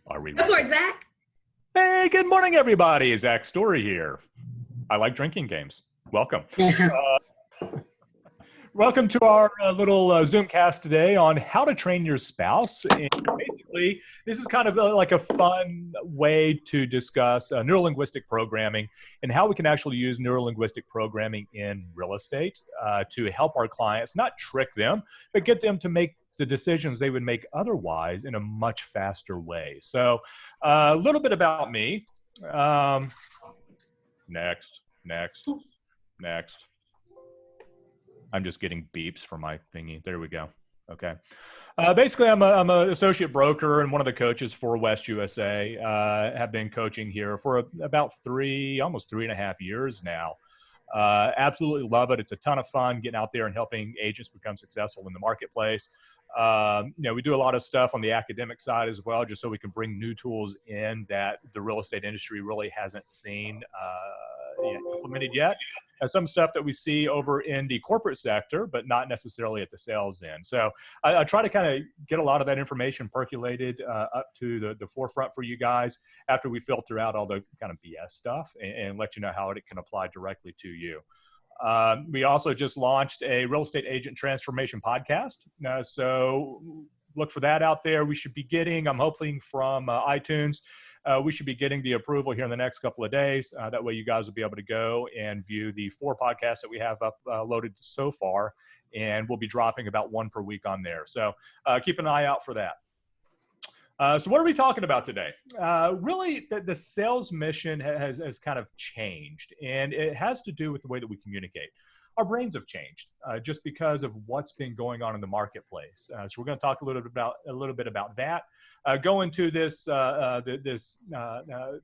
Are we Go for it, Zach. Hey, good morning, everybody. Zach Story here. I like drinking games. Welcome. Welcome to our little Zoomcast today on how to train your spouse. And basically, this is kind of like a fun way to discuss neurolinguistic programming and how we can actually use neurolinguistic programming in real estate to help our clients, not trick them, but get them to make the decisions they would make otherwise in a much faster way. So a little bit about me. Next. I'm just getting beeps from my thingy. There we go. Okay. Basically, I'm an associate broker and one of the coaches for West USA. Have been coaching here for about almost 3.5 years now. Absolutely love it. It's a ton of fun getting out there and helping agents become successful in the marketplace. We do a lot of stuff on the academic side as well, just so we can bring new tools in that the real estate industry really hasn't seen implemented yet. Some stuff that we see over in the corporate sector, but not necessarily at the sales end. So I try to kind of get a lot of that information percolated up to the forefront for you guys after we filter out all the kind of BS stuff and let you know how it can apply directly to you. We also just launched a real estate agent transformation podcast. So look for that out there. We should be getting, I'm hoping from iTunes, we should be getting the approval here in the next couple of days. That way you guys will be able to go and view the 4 podcasts that we have uploaded so far. And we'll be dropping about 1 per week on there. So keep an eye out for that. So what are we talking about today? Really, the sales mission has kind of changed, and it has to do with the way that we communicate. Our brains have changed just because of what's been going on in the marketplace. So we're going to talk a little bit about that. Go into this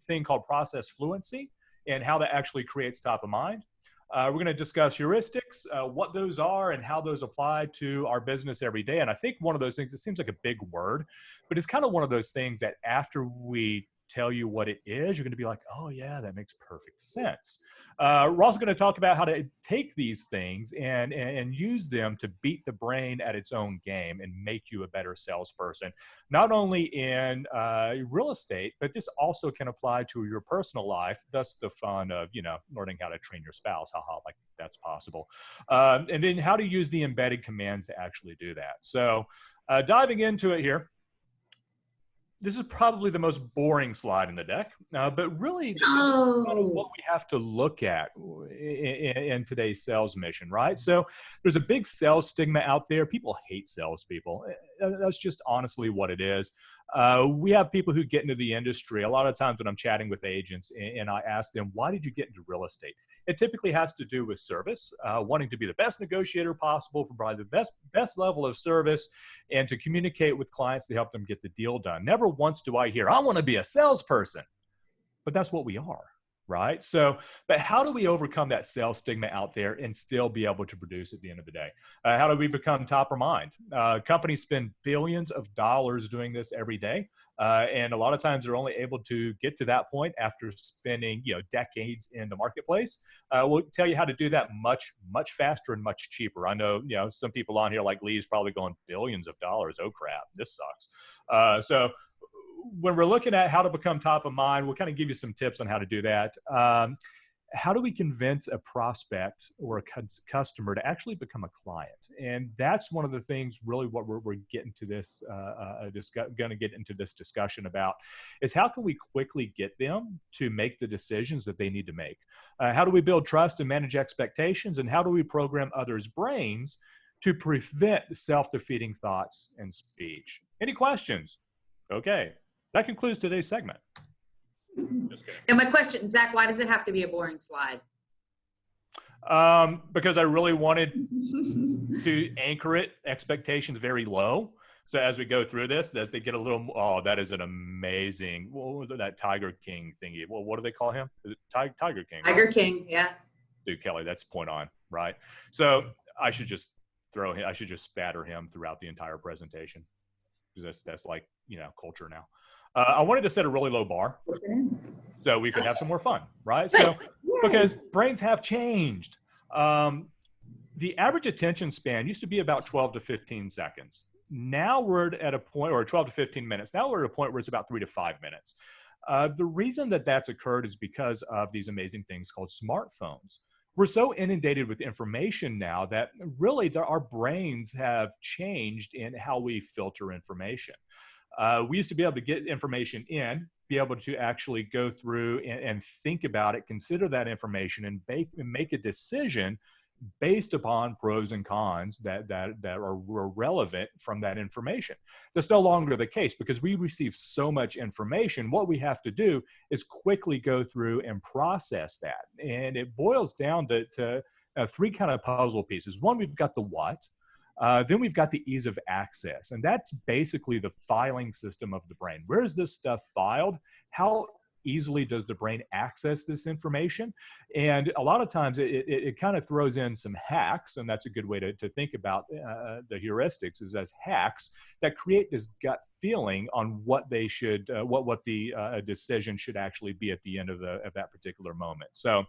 thing called process fluency and how that actually creates top of mind. We're going to discuss heuristics, what those are and how those apply to our business every day. And I think one of those things, it seems like a big word, but it's kind of one of those things that after we tell you what it is, you're going to be like, oh yeah, that makes perfect sense. We're also going to talk about how to take these things and use them to beat the brain at its own game and make you a better salesperson, not only in real estate, but this also can apply to your personal life. Thus the fun of, learning how to train your spouse, like that's possible. And then how to use the embedded commands to actually do that. So diving into it here. This is probably the most boring slide in the deck, but really kind of what we have to look at in today's sales mission, right? So there's a big sales stigma out there. People hate salespeople. That's just honestly what it is. We have people who get into the industry. A lot of times when I'm chatting with agents and I ask them, why did you get into real estate? It typically has to do with service, wanting to be the best negotiator possible, provide the best level of service, and to communicate with clients to help them get the deal done. Never once do I hear, I want to be a salesperson, but that's what we are, right? So, but how do we overcome that sales stigma out there and still be able to produce at the end of the day? How do we become top of mind? Companies spend billions of dollars doing this every day. And a lot of times they're only able to get to that point after spending, decades in the marketplace. We'll tell you how to do that much, much faster and much cheaper. I know, some people on here like Lee's probably going billions of dollars. Oh crap, this sucks. So when we're looking at how to become top of mind, we'll kind of give you some tips on how to do that. How do we convince a prospect or a customer to actually become a client? And that's one of the things really what we're getting to this, going to get into this discussion about is how can we quickly get them to make the decisions that they need to make? How do we build trust and manage expectations? And how do we program others' brains to prevent self-defeating thoughts and speech? Any questions? Okay, that concludes today's segment. And my question, Zach, why does it have to be a boring slide? Because I really wanted to anchor it, expectations very low. So as we go through this, as they get a little, that is an amazing, that Tiger King thingy. Well, what do they call him? Is it Tiger King? Tiger King, yeah. Dude, Kelly, that's point on, right? So I should just spatter him throughout the entire presentation. Because that's like, culture now. I wanted to set a really low bar so we could have some more fun, right? So, because brains have changed. The average attention span used to be about 12 to 15 seconds. Now we're at a point, or 12 to 15 minutes. Now we're at a point where it's about 3 to 5 minutes. The reason that that's occurred is because of these amazing things called smartphones. We're so inundated with information now that really our brains have changed in how we filter information. We used to be able to get information in, be able to actually go through and think about it, consider that information, and make a decision based upon pros and cons were relevant from that information. That's no longer the case because we receive so much information. What we have to do is quickly go through and process that. And it boils down to three kind of puzzle pieces. One, we've got the what. Then we've got the ease of access. And that's basically the filing system of the brain. Where is this stuff filed? How easily does the brain access this information? And a lot of times it kind of throws in some hacks, and that's a good way to think about the heuristics is as hacks that create this gut feeling on what they should, what the decision should actually be at the end of that particular moment. So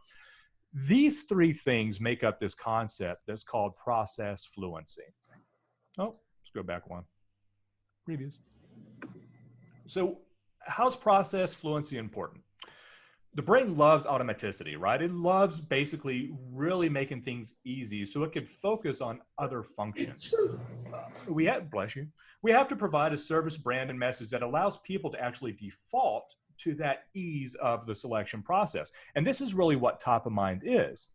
these three things make up this concept that's called process fluency. Oh, let's go back one. Previews. So how's process fluency important? The brain loves automaticity, right? It loves basically really making things easy so it can focus on other functions. Bless you. We have to provide a service, brand, and message that allows people to actually default to that ease of the selection process. And this is really what top of mind is.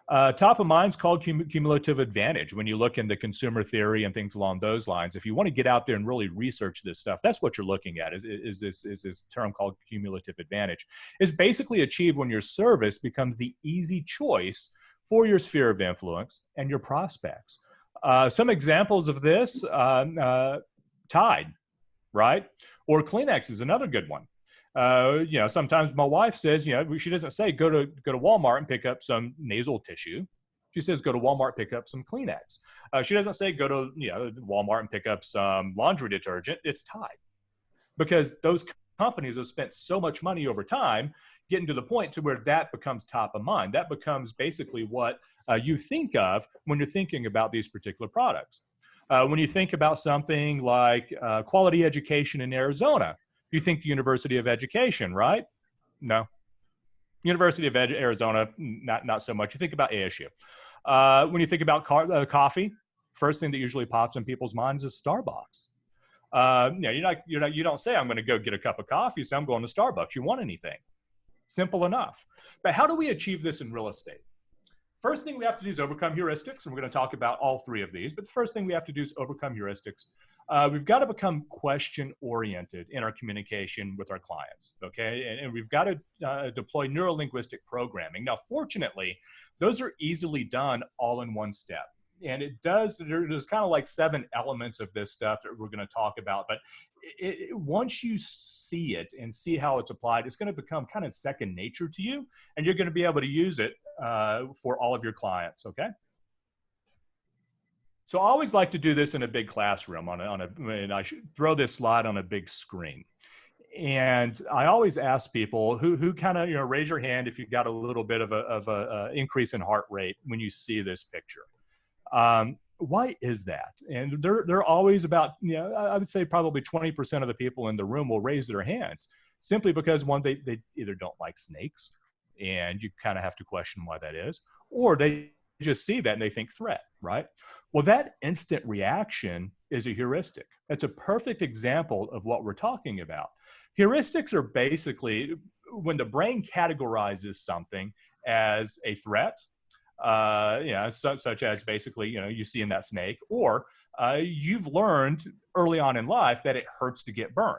Top of mind is called cumulative advantage. When you look into consumer theory and things along those lines, if you want to get out there and really research this stuff, that's what you're looking at is this term called cumulative advantage. It's basically achieved when your service becomes the easy choice for your sphere of influence and your prospects. Some examples of this, Tide, right? Or Kleenex is another good one. Sometimes my wife says, she doesn't say go to Walmart and pick up some nasal tissue. She says go to Walmart, pick up some Kleenex. She doesn't say go to Walmart and pick up some laundry detergent. It's Tide, because those companies have spent so much money over time getting to the point to where that becomes top of mind. That becomes basically what you think of when you're thinking about these particular products. When you think about something like quality education in Arizona, you think the University of Education, right? No. University of Arizona, not so much. You think about ASU. When you think about coffee, first thing that usually pops in people's minds is Starbucks. You don't say I'm going to go get a cup of coffee. You say I'm going to Starbucks. You want anything? Simple enough. But how do we achieve this in real estate? First thing we have to do is overcome heuristics, and we're going to talk about all three of these. But the first thing we have to do is overcome heuristics. We've got to become question-oriented in our communication with our clients, okay? And we've got to deploy neurolinguistic programming. Now, fortunately, those are easily done all in one step. And there's kind of like 7 elements of this stuff that we're going to talk about. But once you see it and see how it's applied, it's going to become kind of second nature to you, and you're going to be able to use it for all of your clients, okay? So I always like to do this in a big classroom and I should throw this slide on a big screen. And I always ask people who kind of, raise your hand if you've got a little bit of a increase in heart rate when you see this picture. Why is that? And they're always about, I would say probably 20% of the people in the room will raise their hands simply because one, they either don't like snakes, and you kind of have to question why that is, or they just see that and they think threat, right? Well, that instant reaction is a heuristic. That's a perfect example of what we're talking about. Heuristics are basically when the brain categorizes something as a threat, such as basically, you see in that snake, or you've learned early on in life that it hurts to get burned.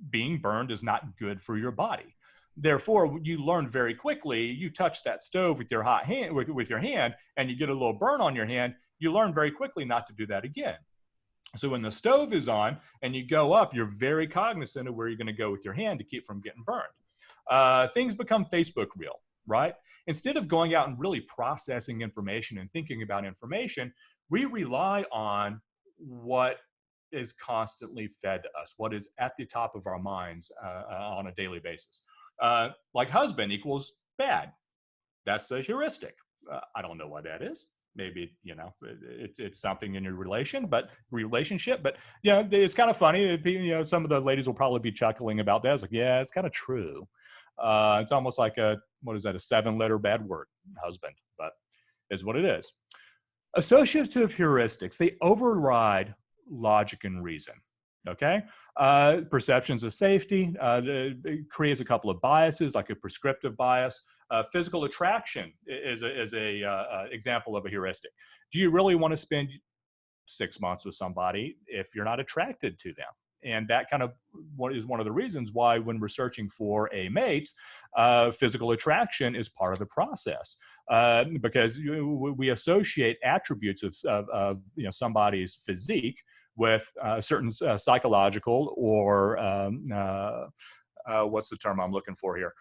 Being burned is not good for your body. Therefore, you learn very quickly, you touch that stove with your hot hand, with your hand, and you get a little burn on your hand, you learn very quickly not to do that again. So when the stove is on and you go up, you're very cognizant of where you're going to go with your hand to keep from getting burned. Things become Facebook real, right? Instead of going out and really processing information and thinking about information, we rely on what is constantly fed to us, what is at the top of our minds on a daily basis. Like husband equals bad. That's a heuristic. I don't know why that is. maybe, it's something in your relationship, but it's kind of funny. Some of the ladies will probably be chuckling about that. It's like, yeah, it's kind of true. It's almost like a 7-letter bad word, husband, but it's what it is. Associative heuristics, they override logic and reason. Okay, perceptions of safety, it creates a couple of biases, like a prescriptive bias. Physical attraction is a example of a heuristic. Do you really want to spend 6 months with somebody if you're not attracted to them? And that kind of is one of the reasons why, when we're searching for a mate, physical attraction is part of the process, because we associate attributes of somebody's physique with certain psychological or what's the term I'm looking for here?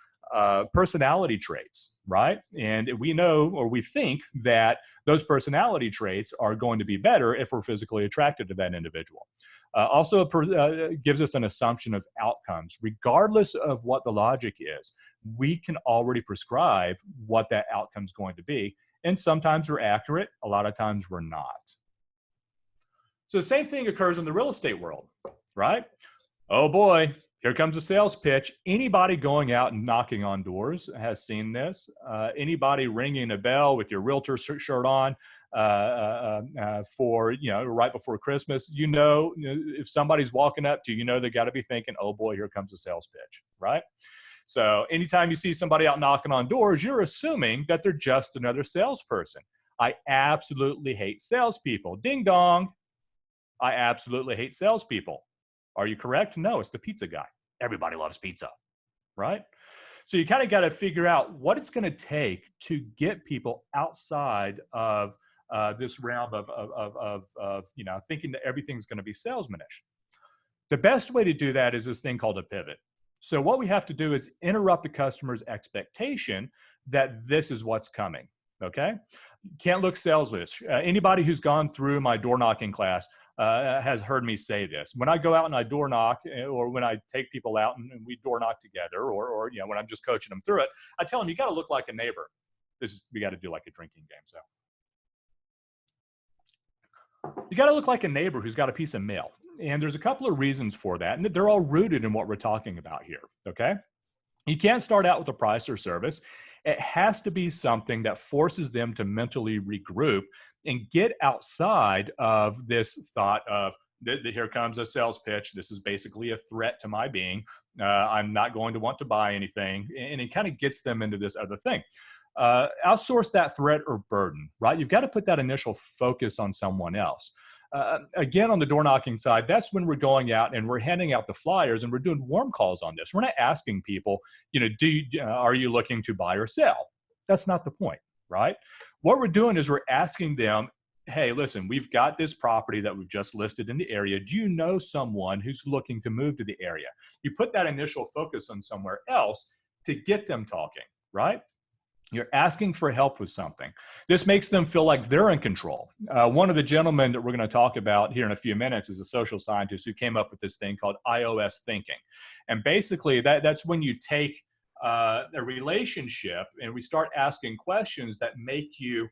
Personality traits, right? And we know, or we think, that those personality traits are going to be better if we're physically attracted to that individual. Also gives us an assumption of outcomes. Regardless of what the logic is, we can already prescribe what that outcome is going to be. And sometimes we're accurate, a lot of times we're not. So the same thing occurs in the real estate world, right? Oh boy, here comes a sales pitch. Anybody going out and knocking on doors has seen this. Anybody ringing a bell with your realtor shirt on for, right before Christmas, if somebody's walking up to you, they got to be thinking, oh boy, here comes a sales pitch, right? So anytime you see somebody out knocking on doors, you're assuming that they're just another salesperson. I absolutely hate salespeople. Ding dong. I absolutely hate salespeople. Are you correct? No, it's the pizza guy. Everybody loves pizza, right? So you kind of got to figure out what it's going to take to get people outside of this realm of thinking that everything's going to be salesmanish. The best way to do that is this thing called a pivot. So what we have to do is interrupt the customer's expectation that this is what's coming, okay? Can't look salesman-ish. Anybody who's gone through my door knocking class has heard me say this. When I go out and I door knock, or when I take people out and we door knock together, or when I'm just coaching them through it, I tell them, you got to look like a neighbor. We got to do like a drinking game. So you got to look like a neighbor who's got a piece of mail. And there's a couple of reasons for that, and they're all rooted in what we're talking about here, okay? You can't start out with a price or service. It has to be something that forces them to mentally regroup and get outside of this thought of, here comes a sales pitch. This is basically a threat to my being. I'm not going to want to buy anything. And it kind of gets them into this other thing. Outsource that threat or burden, right? You've got to put that initial focus on someone else. Again, on the door knocking side, that's when we're going out and we're handing out the flyers and we're doing warm calls on this. We're not asking people, are you looking to buy or sell? That's not the point, right? What we're doing is we're asking them, hey, listen, we've got this property that we've just listed in the area. Do you know someone who's looking to move to the area? You put that initial focus on somewhere else to get them talking, right? You're asking for help with something. This makes them feel like they're in control. One of the gentlemen that we're going to talk about here in a few minutes is a social scientist who came up with this thing called iOS thinking. And basically, that's when you take a relationship and we start asking questions that make you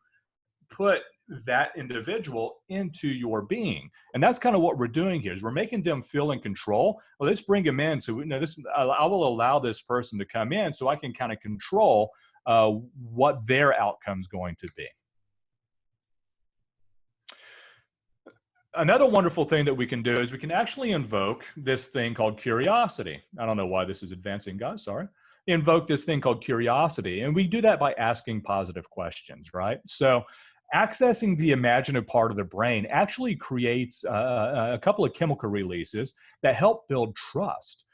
put that individual into your being. And that's kind of what we're doing here, is we're making them feel in control. Well, let's bring them in. So I will allow this person to come in so I can kind of control what their outcome's going to be. Another wonderful thing that we can do is we can actually invoke this thing called curiosity. I don't know why this is advancing, guys, sorry. Invoke this thing called curiosity. And we do that by asking positive questions, right? So accessing the imaginative part of the brain actually creates a couple of chemical releases that help build trust.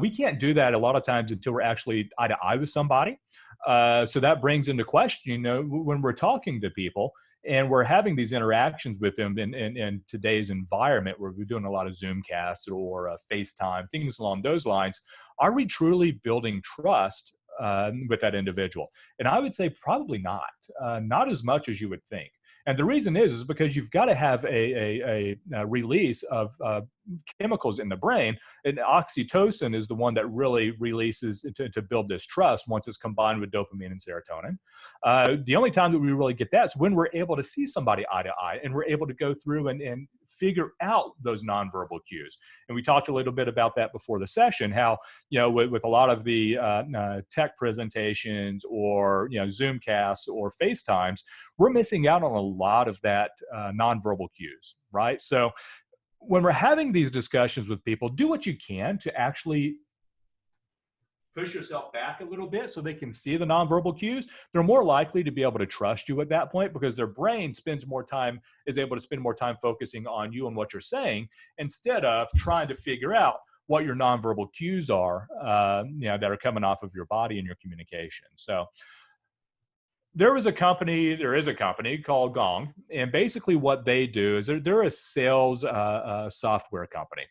We can't do that a lot of times until we're actually eye to eye with somebody. So that brings into question, when we're talking to people and we're having these interactions with them in today's environment where we're doing a lot of Zoomcasts or FaceTime, things along those lines, are we truly building trust with that individual? And I would say probably not as much as you would think. And the reason is because you've got to have a release of chemicals in the brain. And oxytocin is the one that really releases to build this trust once it's combined with dopamine and serotonin. The only time that we really get that is when we're able to see somebody eye to eye and we're able to go through and figure out those nonverbal cues. And we talked a little bit about that before the session, how, with a lot of the tech presentations or, Zoom casts or FaceTimes, we're missing out on a lot of that nonverbal cues, right? So when we're having these discussions with people, do what you can to actually push yourself back a little bit so they can see the nonverbal cues. They're more likely to be able to trust you at that point because their brain is able to spend more time focusing on you and what you're saying instead of trying to figure out what your nonverbal cues are, that are coming off of your body and your communication. So there is a company called Gong, and basically what they do is they're a sales software company.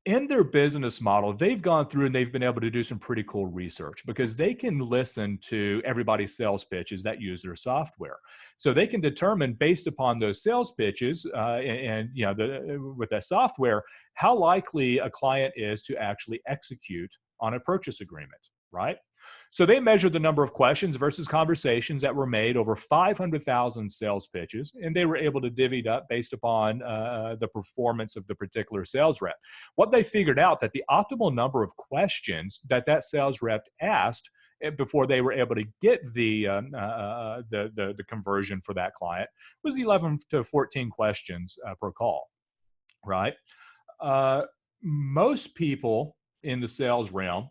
In their business model, they've gone through and they've been able to do some pretty cool research because they can listen to everybody's sales pitches that use their software. So they can determine based upon those sales pitches with that software, how likely a client is to actually execute on a purchase agreement, right? So they measured the number of questions versus conversations that were made over 500,000 sales pitches, and they were able to divvy it up based upon the performance of the particular sales rep. What they figured out that the optimal number of questions that sales rep asked before they were able to get the conversion for that client was 11 to 14 questions per call, right? Most people in the sales realm,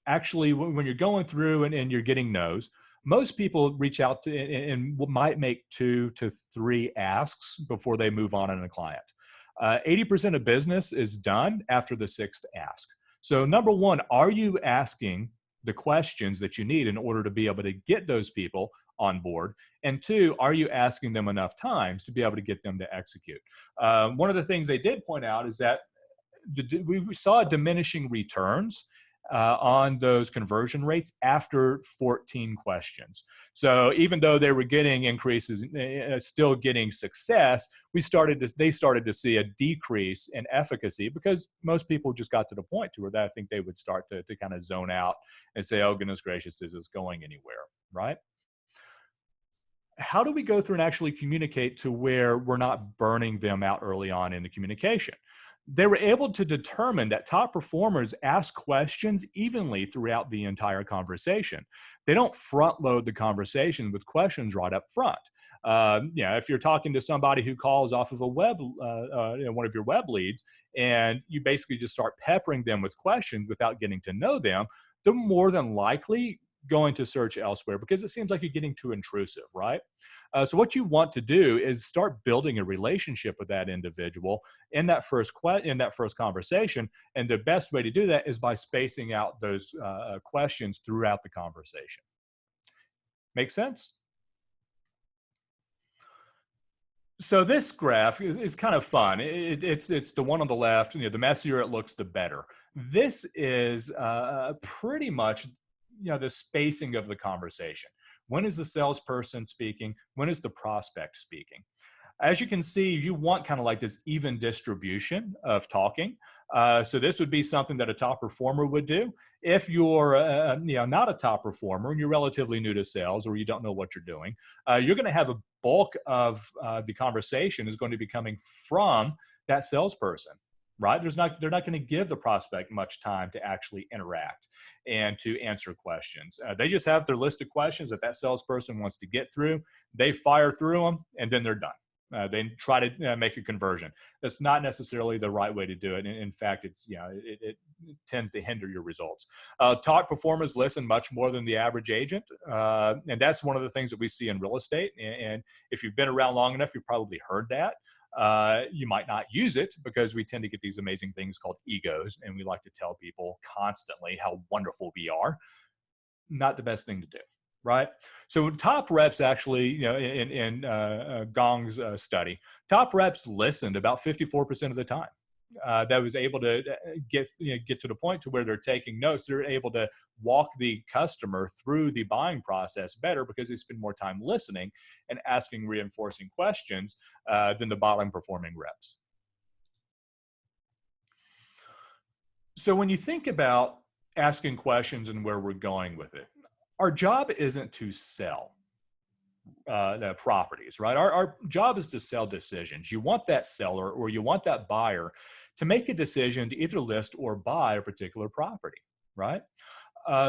actually, when you're going through and you're getting no's, most people reach out to and might make 2 to 3 asks before they move on in a client. 80% of business is done after the 6th ask. So number one, are you asking the questions that you need in order to be able to get those people on board? And 2, are you asking them enough times to be able to get them to execute? One of the things they did point out is that we saw diminishing returns on those conversion rates after 14 questions. So even though they were getting increases, still getting success, they started to see a decrease in efficacy because most people just got to the point to where I think they would start to kind of zone out and say, oh, goodness gracious, is this going anywhere, right? How do we go through and actually communicate to where we're not burning them out early on in the communication? They were able to determine that top performers ask questions evenly throughout the entire conversation. They don't front load the conversation with questions right up front. If you're talking to somebody who calls off of a one of your web leads, and you basically just start peppering them with questions without getting to know them, they're more than likely going to search elsewhere because it seems like you're getting too intrusive, right? So what you want to do is start building a relationship with that individual in that first conversation. And the best way to do that is by spacing out those questions throughout the conversation. Make sense? So this graph is kind of fun. It's the one on the left. The messier it looks, the better. This is pretty much the spacing of the conversation. When is the salesperson speaking? When is the prospect speaking? As you can see, you want kind of like this even distribution of talking. So this would be something that a top performer would do. If you're not a top performer and you're relatively new to sales or you don't know what you're doing, you're going to have a bulk of the conversation is going to be coming from that salesperson, right? They're not going to give the prospect much time to actually interact and to answer questions. They just have their list of questions that salesperson wants to get through. They fire through them and then they're done. They try to make a conversion. That's not necessarily the right way to do it. In fact, it tends to hinder your results. Top performers listen much more than the average agent. And that's one of the things that we see in real estate. And if you've been around long enough, you've probably heard that. You might not use it because we tend to get these amazing things called egos, and we like to tell people constantly how wonderful we are. Not the best thing to do, right? So top reps actually, in Gong's study, top reps listened about 54% of the time. that was able to get to the point to where they're taking notes. They're able to walk the customer through the buying process better because they spend more time listening and asking reinforcing questions than the bottom performing reps. So when you think about asking questions and where we're going with it, our job isn't to sell properties, right? Our job is to sell decisions. You want that seller or you want that buyer to make a decision to either list or buy a particular property, right?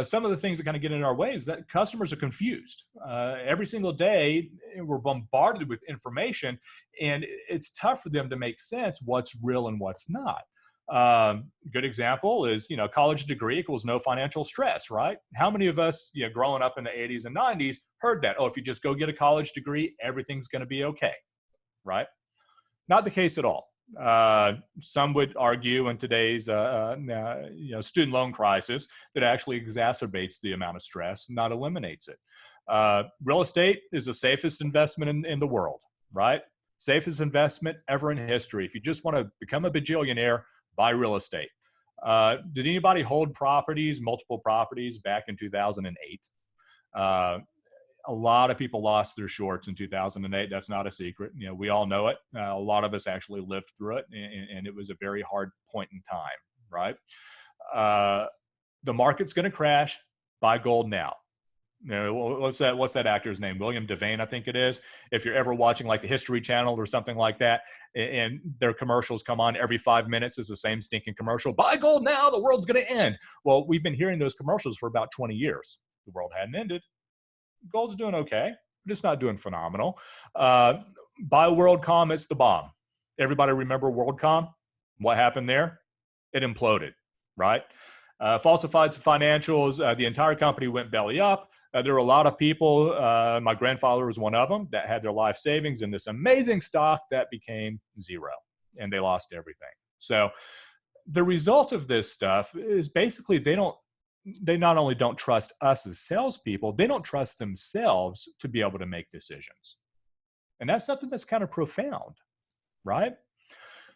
Some of the things that kind of get in our way is that customers are confused. Every single day, we're bombarded with information, and it's tough for them to make sense what's real and what's not. Good example is, college degree equals no financial stress, right? How many of us, growing up in the 80s and 90s heard that, oh, if you just go get a college degree, everything's going to be okay, right? Not the case at all. Some would argue in today's student loan crisis that actually exacerbates the amount of stress, not eliminates it. Real estate is the safest investment in the world, right? Safest investment ever in history. If you just want to become a bajillionaire, buy real estate. Did anybody hold multiple properties back in 2008? A lot of people lost their shorts in 2008. That's not a secret. We all know it. A lot of us actually lived through it, and it was a very hard point in time, right? The market's going to crash. Buy gold now. What's that actor's name? William Devane, I think it is. If you're ever watching like the History Channel or something like that, and their commercials come on every 5 minutes, is the same stinking commercial. Buy gold now, the world's going to end. Well, we've been hearing those commercials for about 20 years. The world hadn't ended. Gold's doing okay, but it's not doing phenomenal. Buy WorldCom, it's the bomb. Everybody remember WorldCom? What happened there? It imploded, right? Falsified financials, the entire company went belly up. There were a lot of people, my grandfather was one of them, that had their life savings in this amazing stock that became zero, and they lost everything. So the result of this stuff is basically they not only don't trust us as salespeople, they don't trust themselves to be able to make decisions. And that's something that's kind of profound, right?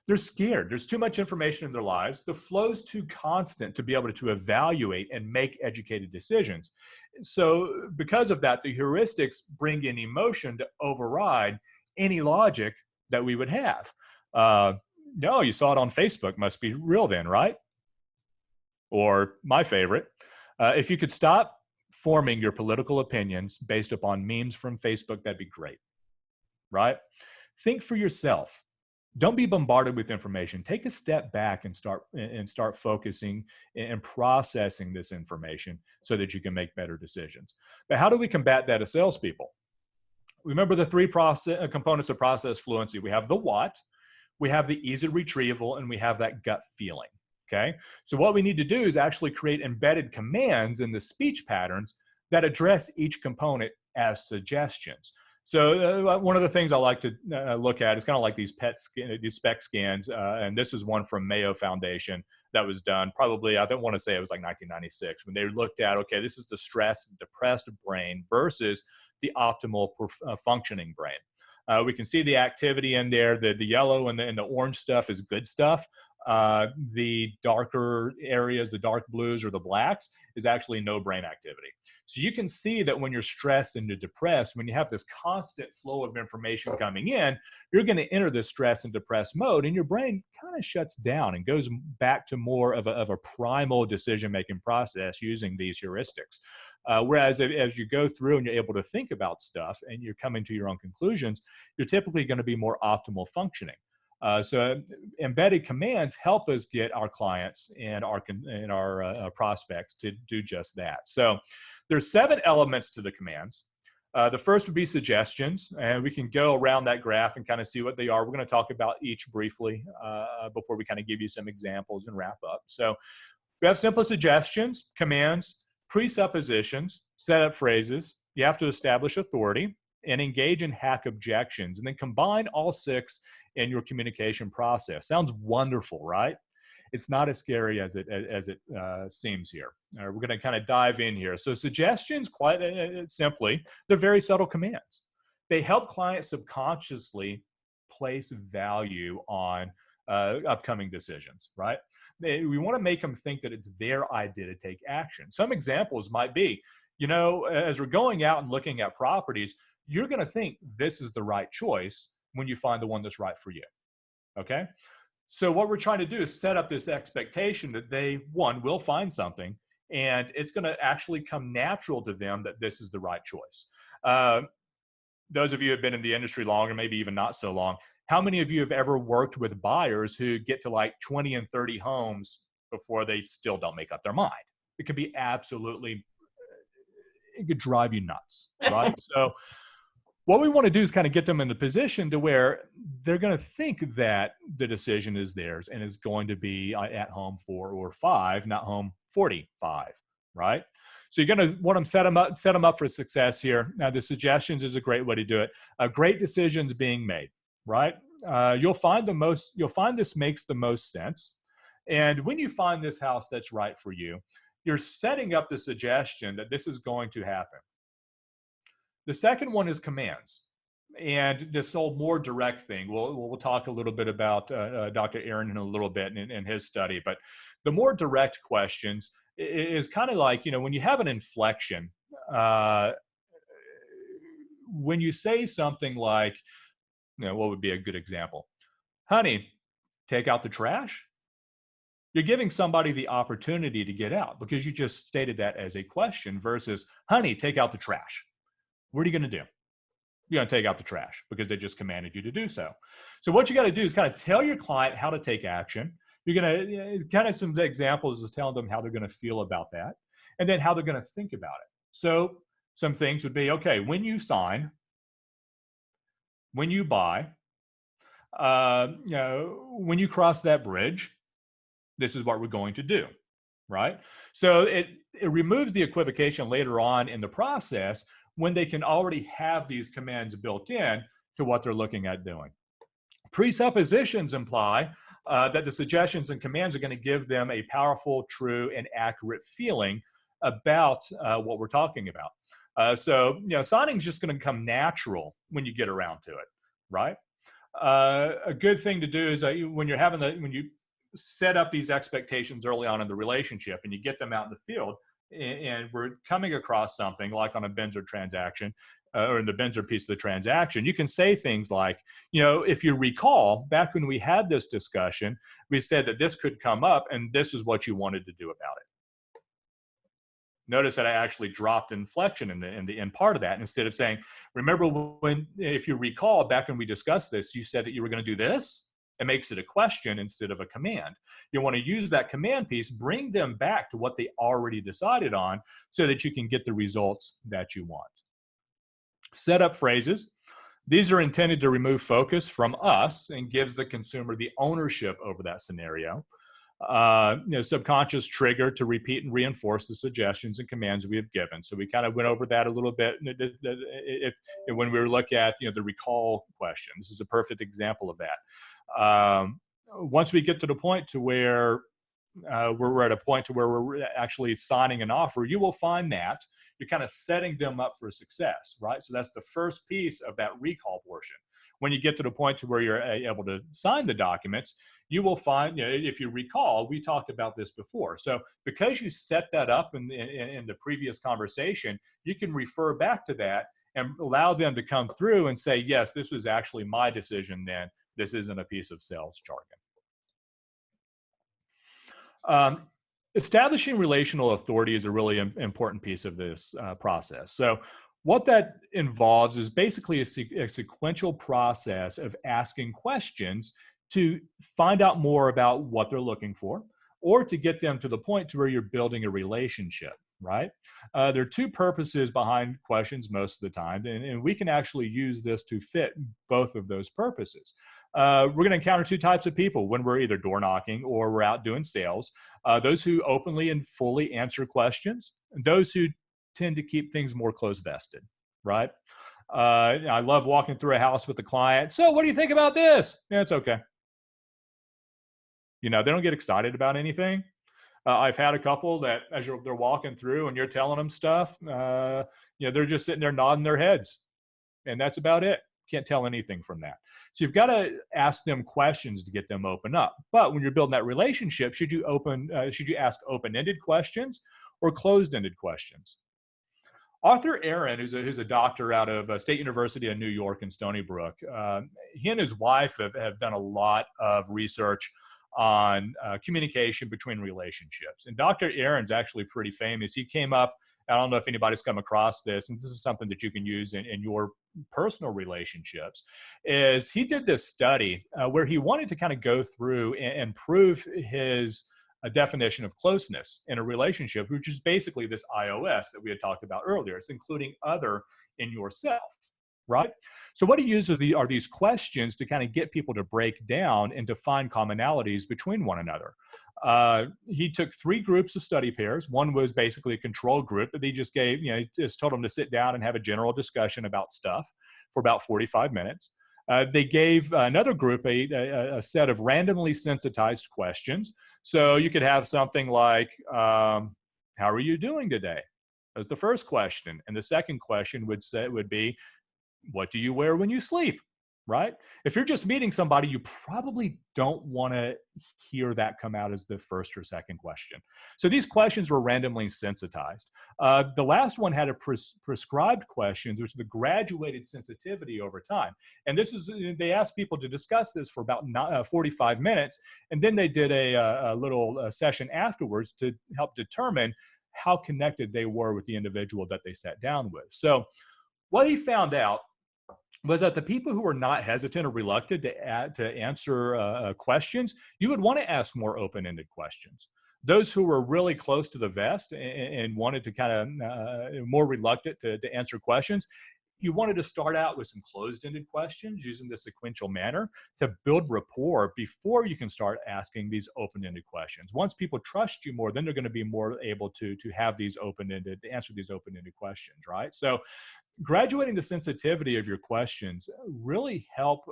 They're scared. There's too much information in their lives. The flow's too constant to be able to evaluate and make educated decisions. So because of that, the heuristics bring in emotion to override any logic that we would have. No, you saw it on Facebook, must be real then, right? Or my favorite, if you could stop forming your political opinions based upon memes from Facebook, that'd be great, right? Think for yourself. Don't be bombarded with information. Take a step back and start focusing and processing this information so that you can make better decisions. But how do we combat that as salespeople? Remember the three components of process fluency. We have the what, we have the easy retrieval, and we have that gut feeling. Okay, so what we need to do is actually create embedded commands in the speech patterns that address each component as suggestions. So one of the things I like to look at is kind of like these spec scans, and this is one from Mayo Foundation that was done probably, I don't want to say it was like 1996, when they looked at, okay, this is the stressed, depressed brain versus the optimal functioning brain. We can see the activity in there. The yellow and the orange stuff is good stuff. The darker areas, the dark blues or the blacks, is actually no brain activity. So you can see that when you're stressed and you're depressed, when you have this constant flow of information coming in, you're going to enter this stress and depressed mode, and your brain kind of shuts down and goes back to more of a primal decision-making process using these heuristics. Whereas as you go through and you're able to think about stuff and you're coming to your own conclusions, you're typically going to be more optimal functioning. So embedded commands help us get our clients and our prospects to do just that. So there's 7 elements to the commands. The first would be suggestions, and we can go around that graph and kind of see what they are. We're going to talk about each briefly before we kind of give you some examples and wrap up. So we have simple suggestions, commands, presuppositions, setup phrases. You have to establish authority and engage in hack objections, and then combine all 6 in your communication process. Sounds wonderful, right? It's not as scary as it seems here. We're going to kind of dive in here. So suggestions, quite simply, they're very subtle commands. They help clients subconsciously place value on upcoming decisions, right? We want to make them think that it's their idea to take action. Some examples might be, as we're going out and looking at properties, you're going to think this is the right choice when you find the one that's right for you. Okay. So what we're trying to do is set up this expectation that they, one, will find something, and it's going to actually come natural to them that this is the right choice. Those of you who have been in the industry long, or maybe even not so long, how many of you have ever worked with buyers who get to like 20 and 30 homes before they still don't make up their mind? It could be absolutely, it could drive you nuts, right? So what we want to do is kind of get them in a position to where they're going to think that the decision is theirs and is going to be at home 4 or 5, not home 45, right? So you're going to want to set them up for success here. Now, the suggestions is a great way to do it. Great decisions being made, right? You'll find this makes the most sense. And when you find this house that's right for you, you're setting up the suggestion that this is going to happen. The second one is commands. And this whole more direct thing, we'll talk a little bit about Dr. Aaron in a little bit in his study, but the more direct questions is kind of like, when you have an inflection, when you say something like, what would be a good example? Honey, take out the trash. You're giving somebody the opportunity to get out because you just stated that as a question versus, honey, take out the trash. What are you going to do? You're going to take out the trash because they just commanded you to do so. So what you got to do is kind of tell your client how to take action. You're going to kind of some examples is telling them how they're going to feel about that and then how they're going to think about it. So some things would be, okay, when you sign, when you buy, when you cross that bridge, this is what we're going to do, right? So it removes the equivocation later on in the process when they can already have these commands built in to what they're looking at doing. Presuppositions imply that the suggestions and commands are going to give them a powerful, true, and accurate feeling about what we're talking about. So signing is just going to come natural when you get around to it, right? A good thing to do is when you set up these expectations early on in the relationship and you get them out in the field, and we're coming across something like on a Benzer transaction or in the Benzer piece of the transaction, you can say things like, if you recall, back when we had this discussion, we said that this could come up and this is what you wanted to do about it. Notice that I actually dropped inflection in the end part of that. Instead of saying, remember if you recall, back when we discussed this, you said that you were going to do this. It makes it a question instead of a command. You want to use that command piece, bring them back to what they already decided on so that you can get the results that you want. Setup phrases. These are intended to remove focus from us and gives the consumer the ownership over that scenario. Subconscious trigger to repeat and reinforce the suggestions and commands we have given. So we kind of went over that a little bit when we were looking at the recall question. This is a perfect example of that. Once we get to the point to where we're at a point to where we're actually signing an offer, you will find that you're kind of setting them up for success, right? So that's the first piece of that recall portion. When you get to the point to where you're able to sign the documents, you will find, if you recall, we talked about this before. So because you set that up in the previous conversation, you can refer back to that and allow them to come through and say, yes, this was actually my decision then. This isn't a piece of sales jargon. Establishing relational authority is a really important piece of this process. So what that involves is basically a sequential process of asking questions to find out more about what they're looking for, or to get them to the point to where you're building a relationship, right? There are two purposes behind questions most of the time, and we can actually use this to fit both of those purposes. We're going to encounter two types of people when we're either door knocking or we're out doing sales. Those who openly and fully answer questions, and those who tend to keep things more close-vested, right? I love walking through a house with a client. So what do you think about this? Yeah, it's okay. They don't get excited about anything. I've had a couple that as they're walking through and you're telling them stuff, they're just sitting there nodding their heads. And that's about it. Can't tell anything from that. So you've got to ask them questions to get them open up. But when you're building that relationship, should you ask open-ended questions or closed-ended questions? Arthur Aaron, who's a doctor out of State University of New York in Stony Brook, he and his wife have done a lot of research on communication between relationships. And Dr. Aaron's actually pretty famous. He came up, I don't know if anybody's come across this, and this is something that you can use in your personal relationships, is he did this study where he wanted to kind of go through and prove his a definition of closeness in a relationship, which is basically this iOS that we had talked about earlier. It's including other in yourself, right? So what he uses are these questions to kind of get people to break down and to find commonalities between one another. He took 3 groups of study pairs. One was basically a control group that he just gave, he just told them to sit down and have a general discussion about stuff for about 45 minutes. They gave another group a set of randomly sensitized questions. So you could have something like, how are you doing today? That's the first question. And the second question would be, what do you wear when you sleep? Right? If you're just meeting somebody, you probably don't want to hear that come out as the first or second question. So these questions were randomly sensitized. The last one had a prescribed questions, which is the graduated sensitivity over time. And they asked people to discuss this for about 45 minutes. And then they did a little session afterwards to help determine how connected they were with the individual that they sat down with. So what he found out was that the people who were not hesitant or reluctant to answer questions, you would want to ask more open-ended questions. Those who were really close to the vest and wanted to kind of more reluctant to answer questions, you wanted to start out with some closed-ended questions using the sequential manner to build rapport before you can start asking these open-ended questions. Once people trust you more, then they're going to be more able to have these open-ended, to answer these open-ended questions, right? So graduating the sensitivity of your questions really help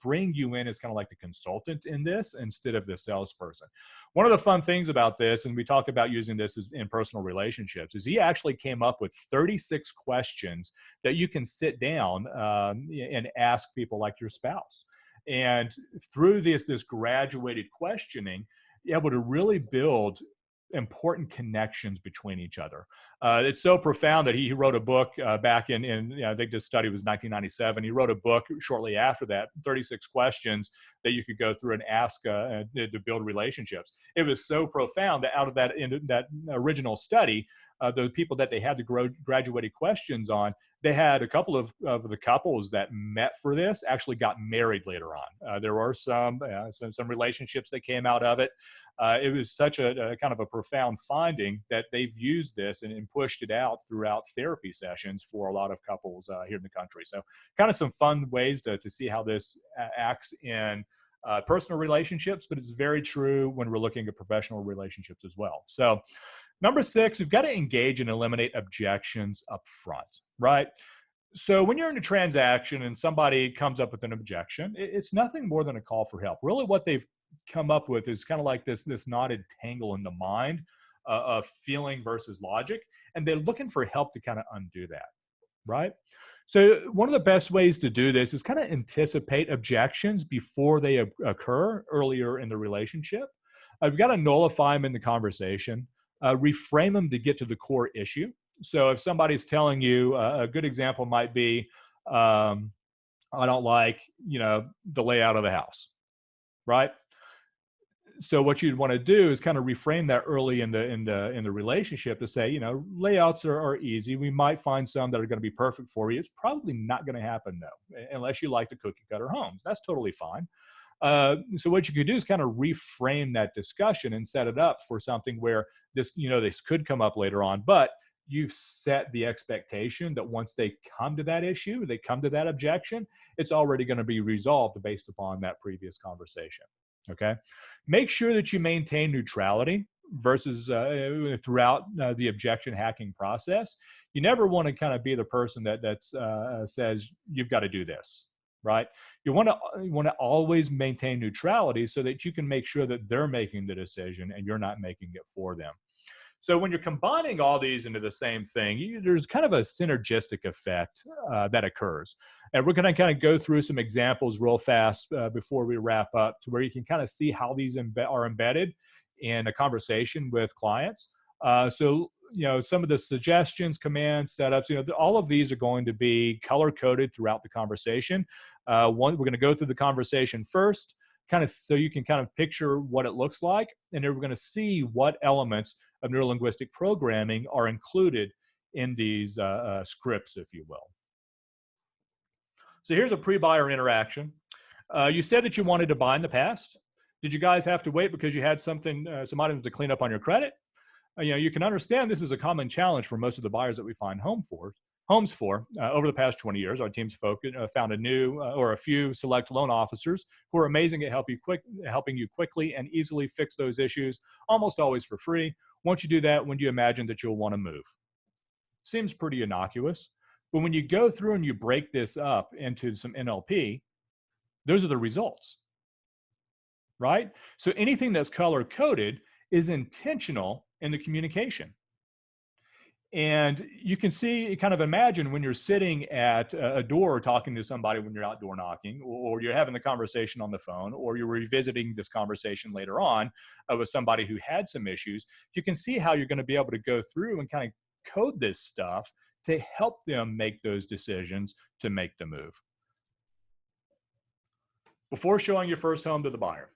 bring you in as kind of like the consultant in this instead of the salesperson. One of the fun things about this, and we talk about using this in personal relationships, is he actually came up with 36 questions that you can sit down and ask people like your spouse. And through this graduated questioning, you're able to really build important connections between each other. It's so profound that he wrote a book back in I think this study was 1997. He wrote a book shortly after that, 36 questions that you could go through and ask to build relationships. It was so profound that out of that original study, the people that they had the graduated questions on, they had a couple of the couples that met for this actually got married later on. There were some relationships that came out of it. It was such a kind of a profound finding that they've used this and pushed it out throughout therapy sessions for a lot of couples here in the country. So kind of some fun ways to see how this acts in personal relationships, but it's very true when we're looking at professional relationships as well. So number 6, we've got to engage and eliminate objections up front, right? So when you're in a transaction and somebody comes up with an objection, it's nothing more than a call for help. Really what they've come up with is kind of like this knotted tangle in the mind of feeling versus logic, and they're looking for help to kind of undo that, right? So one of the best ways to do this is kind of anticipate objections before they occur earlier in the relationship. You've got to nullify them in the conversation, reframe them to get to the core issue. So if somebody's telling you, a good example might be, I don't like, the layout of the house, right? So what you'd want to do is kind of reframe that early in the relationship to say, layouts are easy. We might find some that are going to be perfect for you. It's probably not going to happen though, unless you like the cookie cutter homes. That's totally fine. So what you could do is kind of reframe that discussion and set it up for something where this could come up later on, but you've set the expectation that once they come to that issue, they come to that objection, it's already going to be resolved based upon that previous conversation. Okay. Make sure that you maintain neutrality versus throughout the objection hacking process. You never want to kind of be the person that says you've got to do this, right? You want to always maintain neutrality so that you can make sure that they're making the decision and you're not making it for them. So when you're combining all these into the same thing, there's kind of a synergistic effect that occurs. And we're going to kind of go through some examples real fast before we wrap up, to where you can kind of see how these are embedded in a conversation with clients. So, some of the suggestions, commands, setups, all of these are going to be color coded throughout the conversation. We're going to go through the conversation first, kind of so you can kind of picture what it looks like. And then we're going to see what elements of neurolinguistic programming are included in these scripts, if you will. So here's a pre-buyer interaction. You said that you wanted to buy in the past. Did you guys have to wait because you had some items to clean up on your credit? You can understand this is a common challenge for most of the buyers that we find homes for. Over the past 20 years, our team's found a few select loan officers who are amazing at helping you quickly and easily fix those issues, almost always for free. Once you do that, when do you imagine that you'll want to move? Seems pretty innocuous, but when you go through and you break this up into some NLP, those are the results, right? So anything that's color coded is intentional in the communication. And you can kind of imagine when you're sitting at a door talking to somebody when you're outdoor knocking, or you're having the conversation on the phone, or you're revisiting this conversation later on with somebody who had some issues, you can see how you're going to be able to go through and kind of code this stuff to help them make those decisions to make the move. Before showing your first home to the buyer,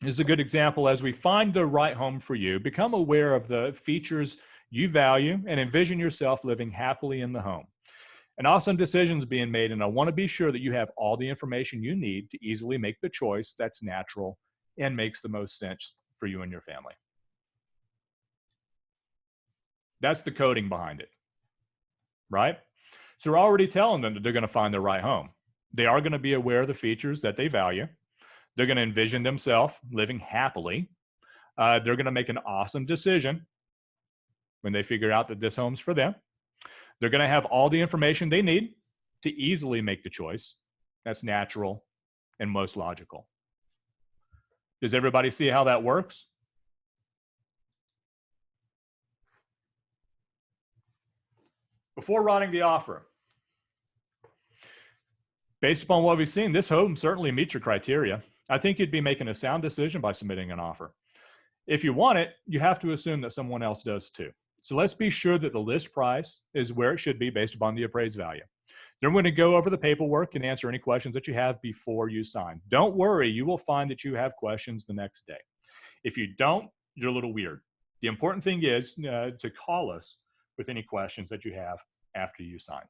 this is a good example. As we find the right home for you, become aware of the features you value and envision yourself living happily in the home. An awesome decision is being made, and I want to be sure that you have all the information you need to easily make the choice that's natural and makes the most sense for you and your family. That's the coding behind it, right? So we're already telling them that they're going to find the right home. They are going to be aware of the features that they value. They're going to envision themselves living happily. They're going to make an awesome decision when they figure out that this home's for them. They're going to have all the information they need to easily make the choice. That's natural and most logical. Does everybody see how that works? Before writing the offer, based upon what we've seen, this home certainly meets your criteria. I think you'd be making a sound decision by submitting an offer. If you want it, you have to assume that someone else does too. So let's be sure that the list price is where it should be based upon the appraised value. Then we're going to go over the paperwork and answer any questions that you have before you sign. Don't worry, you will find that you have questions the next day. If you don't, you're a little weird. The important thing is to call us with any questions that you have after you sign.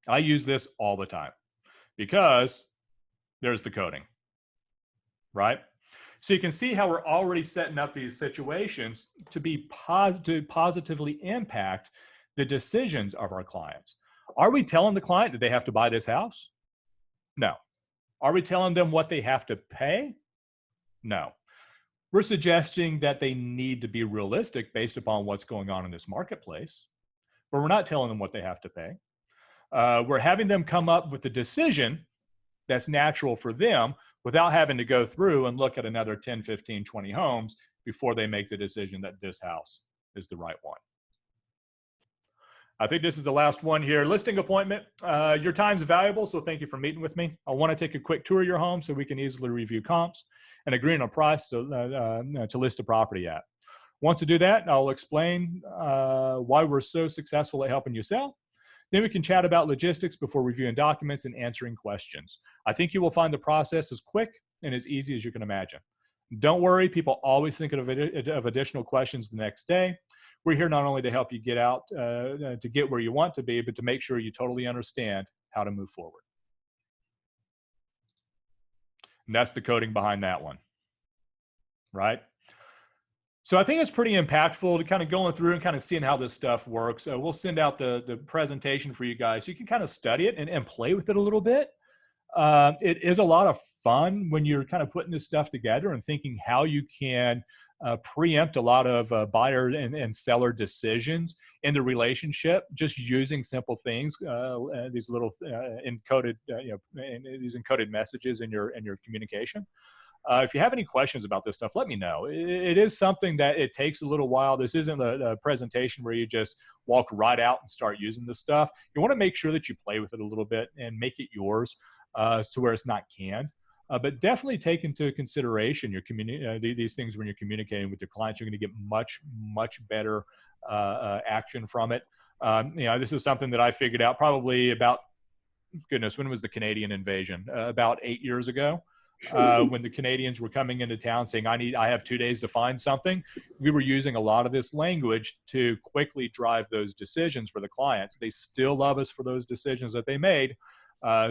I use this all the time because there's the coding, right? So you can see how we're already setting up these situations to positively impact the decisions of our clients. Are we telling the client that they have to buy this house? No. Are we telling them what they have to pay? No. We're suggesting that they need to be realistic based upon what's going on in this marketplace, but we're not telling them what they have to pay. We're having them come up with a decision that's natural for them without having to go through and look at another 10, 15, 20 homes before they make the decision that this house is the right one. I think this is the last one here. Listing appointment. Your time's valuable, so thank you for meeting with me. I want to take a quick tour of your home so we can easily review comps and agree on a price to list a property at. Once I do that, I'll explain why we're so successful at helping you sell. Then we can chat about logistics before reviewing documents and answering questions. I think you will find the process as quick and as easy as you can imagine. Don't worry, people always think of additional questions the next day. We're here not only to help you get out, to get where you want to be, but to make sure you totally understand how to move forward. And that's the coding behind that one, right? So I think it's pretty impactful to kind of going through and kind of seeing how this stuff works. We'll send out the presentation for you guys. You can kind of study it and play with it a little bit. It is a lot of fun when you're kind of putting this stuff together and thinking how you can preempt a lot of buyer and seller decisions in the relationship, just using simple things, these little encoded, these encoded messages in your communication. If you have any questions about this stuff, let me know. It is something that it takes a little while. This isn't a presentation where you just walk right out and start using this stuff. You want to make sure that you play with it a little bit and make it yours to where it's not canned. But definitely take into consideration your these things when you're communicating with your clients. You're going to get much better action from it. This is something that I figured out probably about, goodness, when was the Canadian invasion? About 8 years ago. When the Canadians were coming into town saying, I have 2 days to find something, we were using a lot of this language to quickly drive those decisions for the clients. They still love us for those decisions that they made.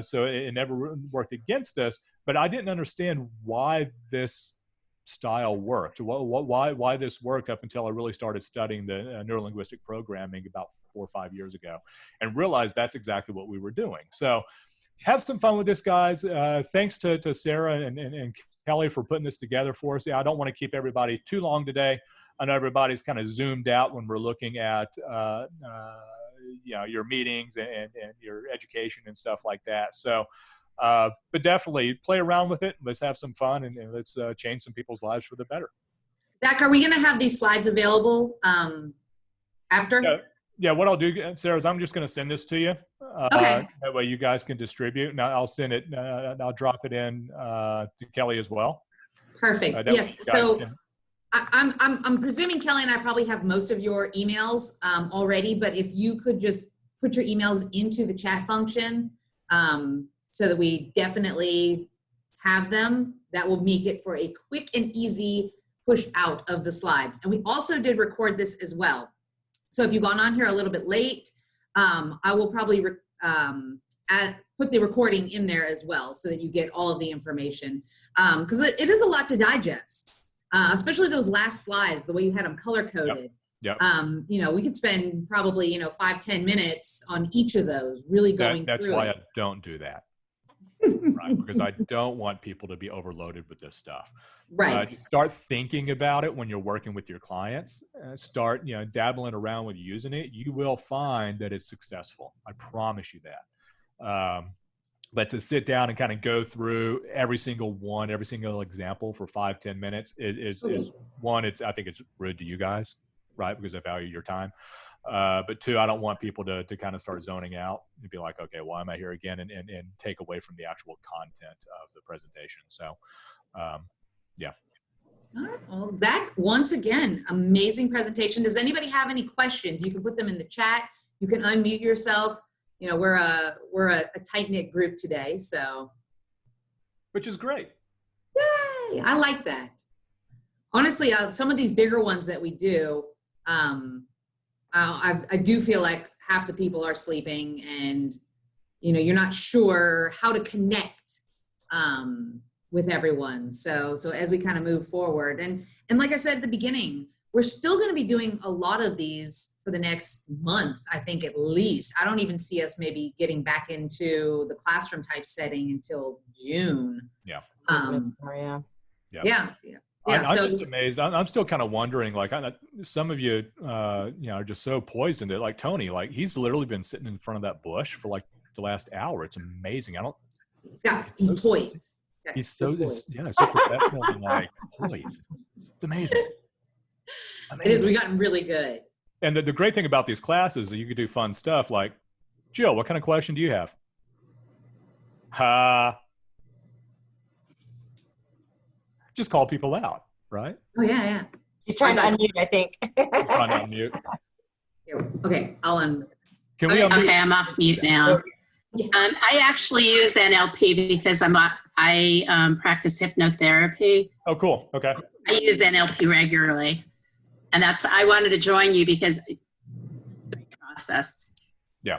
So it never worked against us, but I didn't understand why this style worked, why this worked up until I really started studying the neurolinguistic programming about 4 or 5 years ago and realized that's exactly what we were doing. So have some fun with this, guys. Thanks to Sarah and Kelly for putting this together for us. I don't want to keep everybody too long today. I know everybody's kind of zoomed out when we're looking at your meetings and your education and stuff like that. So, but definitely play around with it. Let's have some fun and let's change some people's lives for the better. Zach, are we going to have these slides available after? Yeah, what I'll do, Sarah, is I'm just going to send this to you. Okay. That way you guys can distribute. Now I'll send it. I'll drop it in to Kelly as well. Perfect. Yes. So I'm presuming Kelly and I probably have most of your emails already, but if you could just put your emails into the chat function so that we definitely have them, that will make it for a quick and easy push out of the slides. And we also did record this as well. So if you've gone on here a little bit late, I will probably put the recording in there as well so that you get all of the information. Because it is a lot to digest, especially those last slides, the way you had them color-coded. Yep. We could spend probably, 5-10 minutes on each of those, really going through it. That's why I don't do that. Right, because I don't want people to be overloaded with this stuff. Right. Start thinking about it when you're working with your clients. Start, dabbling around with using it. You will find that it's successful. I promise you that. But to sit down and kind of go through every single example for 5-10 minutes is one. I think it's rude to you guys, right? Because I value your time. But two, I don't want people to kind of start zoning out and be like, okay, why am I here again? And take away from the actual content of the presentation. So, yeah. All right. Well, Zach, once again, amazing presentation. Does anybody have any questions? You can put them in the chat. You can unmute yourself. We're a tight-knit group today, so. Which is great. Yay! I like that. Honestly, some of these bigger ones that we do, I do feel like half the people are sleeping and, you're not sure how to connect with everyone. So as we kind of move forward and like I said at the beginning, we're still going to be doing a lot of these for the next month, I think at least. I don't even see us maybe getting back into the classroom type setting until June. Yeah. Yeah. I'm just amazed. I'm still kind of wondering, like, some of you, are just so poised into it. Like Tony, like he's literally been sitting in front of that bush for like the last hour. It's amazing. He's poised. He's so professional and like poised. It's amazing. It is. We've gotten really good. And the great thing about these classes is you can do fun stuff like, Jill, what kind of question do you have? Just call people out, right? Oh, yeah. She's trying to unmute, I think. Trying to unmute. Okay, I'll unmute. Can we unmute? Okay, I'm off mute now. Yeah. I actually use NLP because I practice hypnotherapy. Oh, cool. Okay. I use NLP regularly. And I wanted to join you because the process. Yeah.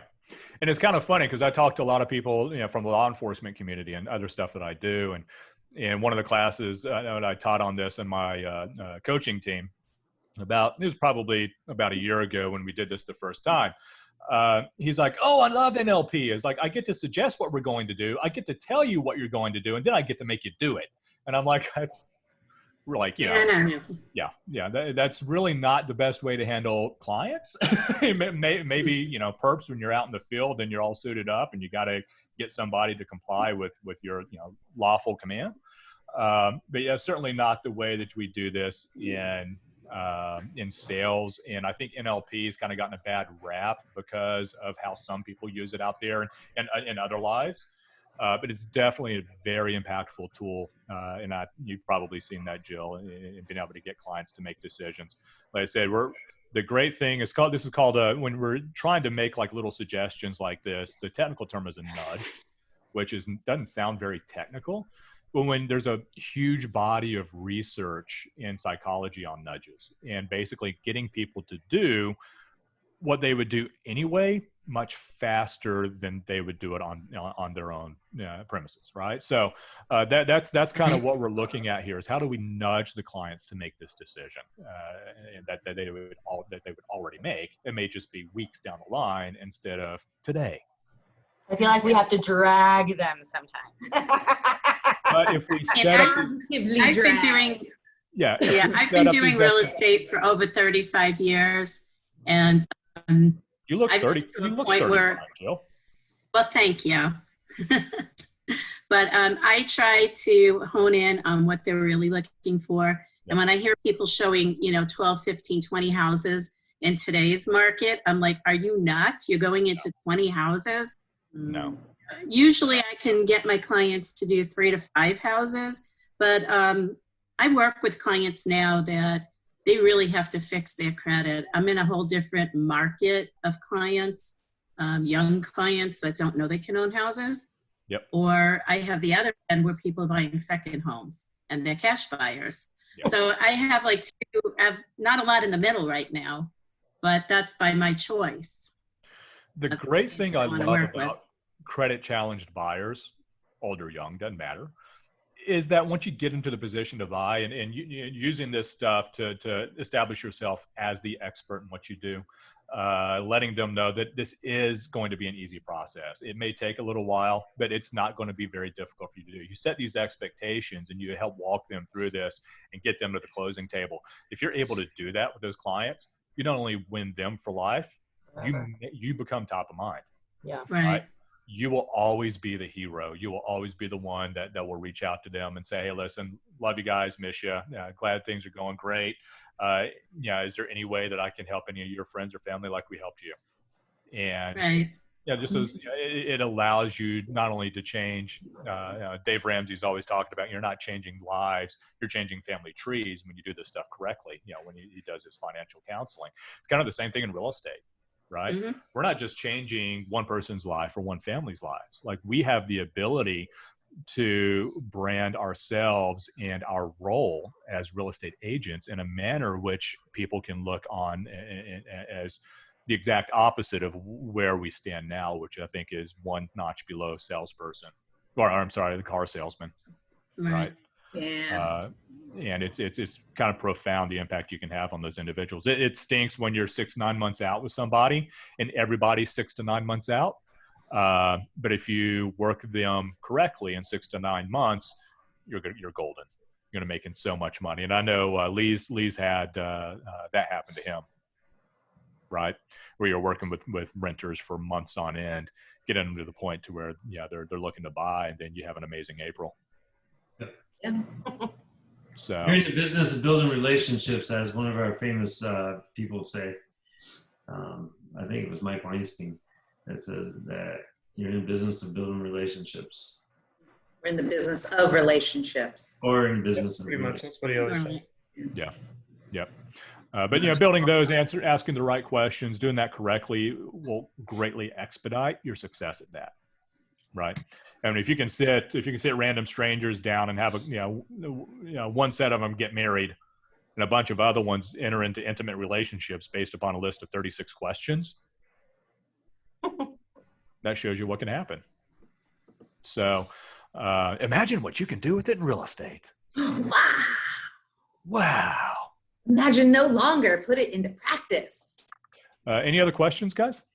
And it's kind of funny because I talk to a lot of people, from the law enforcement community and other stuff that I do. And one of the classes I taught on this in my coaching team it was probably about a year ago when we did this the first time. He's like, oh, I love NLP. It's like, I get to suggest what we're going to do. I get to tell you what you're going to do. And then I get to make you do it. And I'm like, we're like, that's really not the best way to handle clients. Maybe, perps when you're out in the field and you're all suited up and you got to get somebody to comply with your, lawful command. But yeah, certainly not the way that we do this in sales. And I think NLP has kind of gotten a bad rap because of how some people use it out there and in other lives. But it's definitely a very impactful tool. And you've probably seen that, Jill, in being able to get clients to make decisions. Like I said, the great thing is when we're trying to make like little suggestions like this, the technical term is a nudge, which doesn't sound very technical. But when there's a huge body of research in psychology on nudges and basically getting people to do what they would do anyway, much faster than they would do it on their own premises, right? So that's kind of what we're looking at here is how do we nudge the clients to make this decision that they would already make. It may just be weeks down the line instead of today. I feel like we have to drag them sometimes. But if we set up, I've been doing real estate for over 35 years, and you look 30. You look 35, Jill. Well, thank you. But I try to hone in on what they're really looking for. And when I hear people showing, 12, 15, 20 houses in today's market, I'm like, are you nuts? You're going into 20 houses? No. Usually I can get my clients to do 3 to 5 houses, but I work with clients now that they really have to fix their credit. I'm in a whole different market of clients, young clients that don't know they can own houses. Yep. Or I have the other end where people are buying second homes and they're cash buyers. Yep. So I have not a lot in the middle right now, but that's by my choice. The great thing I love about credit challenged buyers, old or young, doesn't matter, is that once you get into the position to buy and using this stuff to establish yourself as the expert in what you do, letting them know that this is going to be an easy process. It may take a little while, but it's not going to be very difficult for you to do. You set these expectations and you help walk them through this and get them to the closing table. If you're able to do that with those clients, you not only win them for life, you become top of mind. Yeah. Right. You will always be the hero. You will always be the one that will reach out to them and say, hey, listen, love you guys, miss you. Glad things are going great. Is there any way that I can help any of your friends or family like we helped you? And just as it allows you not only to change, Dave Ramsey's always talking about, you're not changing lives, you're changing family trees when you do this stuff correctly, when he does his financial counseling. It's kind of the same thing in real estate. Right? Mm-hmm. We're not just changing one person's life or one family's lives. Like we have the ability to brand ourselves and our role as real estate agents in a manner which people can look on as the exact opposite of where we stand now, which I think is one notch below salesperson, or I'm sorry, the car salesman. Right. Yeah. And it's kind of profound the impact you can have on those individuals. It stinks when you're 6 to 9 months out with somebody and everybody's 6 to 9 months out. But if you work them correctly in 6 to 9 months, you're golden. You're going to making so much money. And I know Lee's had that happen to him, right? Where you're working with renters for months on end, getting them to the point to where they're looking to buy, and then you have an amazing April. Yeah. So you're in the business of building relationships, as one of our famous people say. I think it was Mike Weinstein that says that you're in the business of building relationships. We're in the business of relationships. Or in the business of pretty much. That's what he always says. Yeah. Yep. But building those, asking the right questions, doing that correctly will greatly expedite your success at that. Right. I mean, if you can sit random strangers down and have one set of them get married and a bunch of other ones enter into intimate relationships based upon a list of 36 questions, that shows you what can happen. So imagine what you can do with it in real estate. Wow. Imagine no longer, put it into practice. Any other questions, guys?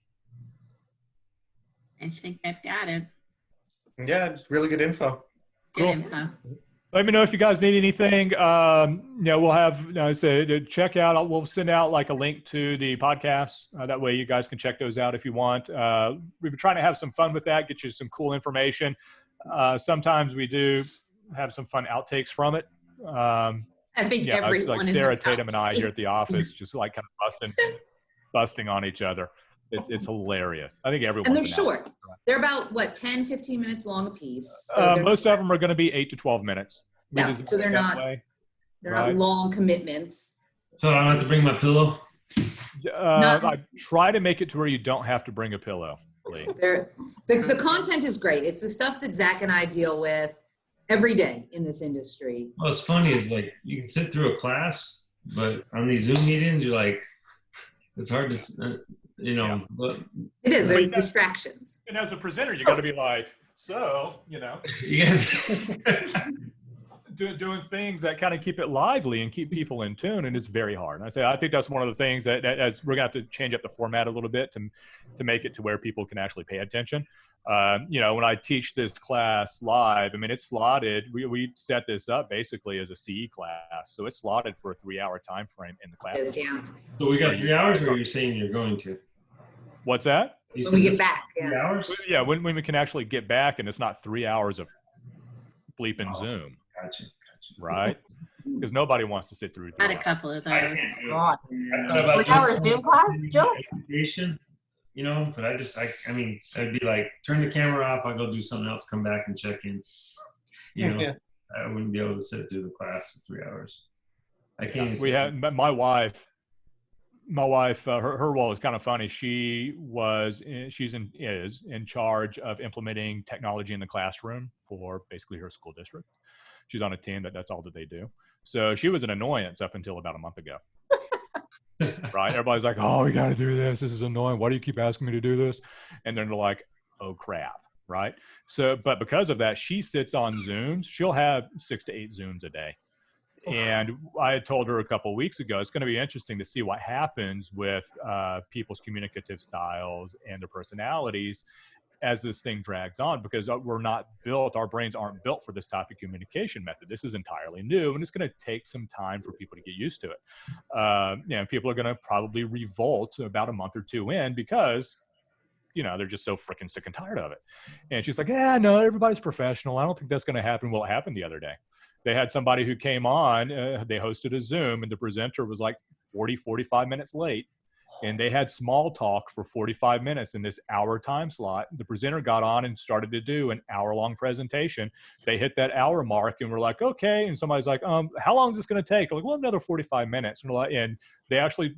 I think I've got it. Yeah, it's really good info. Cool. Let me know if you guys need anything. We'll have check out. We'll send out like a link to the podcast. That way you guys can check those out if you want. We've been trying to have some fun with that, get you some cool information. Sometimes we do have some fun outtakes from it. I think Yeah, it's like everyone Sarah is Tatum and I here at the office, just like kind of busting on each other. It's hilarious. I think everyone. And they're short. They're about what, 10, 15 minutes long a piece. So most of them are going to be 8 to 12 minutes. Yeah, so they're not long commitments. So I don't have to bring my pillow? I try to make it to where you don't have to bring a pillow, Lee. The content is great. It's the stuff that Zach and I deal with every day in this industry. What's funny is like you can sit through a class, but on these Zoom meetings, you're like, it's hard to, But, it is. There's distractions. And as a presenter, you got to be like, so, doing things that kind of keep it lively and keep people in tune, and it's very hard. And I think that's one of the things that as we're gonna have to change up the format a little bit to make it to where people can actually pay attention. When I teach this class live, I mean, it's slotted. We set this up basically as a CE class, so it's slotted for a 3-hour time frame in the class. Yeah. So we got 3 hours, or you're saying you're going to? What's that? When we get back. 3 hours? Yeah, when we can actually get back, and it's not 3 hours of bleeping Zoom. Gotcha. Right? Because nobody wants to sit through. Had a couple of those. 3 hour Zoom class, Joe? But I mean, I'd be like, turn the camera off. I'll go do something else. Come back and check in. I wouldn't be able to sit through the class for 3 hours. I can't. Even we had my wife. Her role is kind of funny. She's in charge of implementing technology in the classroom for basically her school district. She's on a team that's all that they do. So she was an annoyance up until about a month ago. Right? Everybody's like, oh, we got to do this. This is annoying. Why do you keep asking me to do this? And then they're like, oh, crap. Right? So, but because of that, she sits on Zooms. She'll have 6 to 8 Zooms a day. And I had told her a couple of weeks ago, it's going to be interesting to see what happens with people's communicative styles and their personalities as this thing drags on, because our brains aren't built for this type of communication method. This is entirely new, and it's going to take some time for people to get used to it. People are going to probably revolt about a month or two in because, they're just so freaking sick and tired of it. And she's like, yeah, no, everybody's professional. I don't think that's going to happen. Well, it happened the other day. They had somebody who came on, they hosted a Zoom, and the presenter was like 45 minutes late. And they had small talk for 45 minutes in this hour time slot. The presenter got on and started to do an hour-long presentation. They hit that hour mark, and we're like, okay. And somebody's like, how long is this going to take? I'm like, well, another 45 minutes. And they actually,